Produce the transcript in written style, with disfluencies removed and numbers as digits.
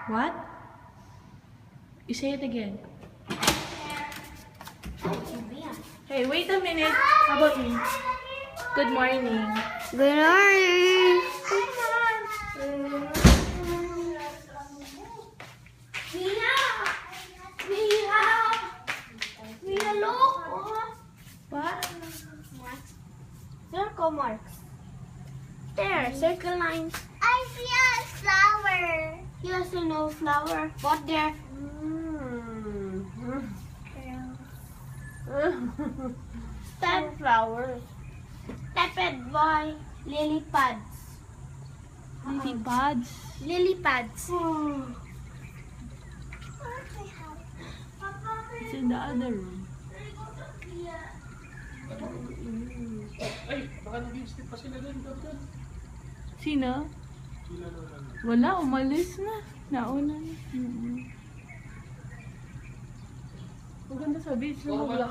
What? You say it again. Hey, wait a minute. How about me? Good morning. Good morning. Mia, look. What? Circle marks. There, circle lines. I see a flower. Yes, I know flower. What there? Step flowers. Stepped by lily pads. Lily pads. Lily pads. It's in the other room. Ay, baka nag-i-step pa sila doon, Captain. Sino? Sila doon. Wala, umalis na. Nauna na. Maganda sa beach na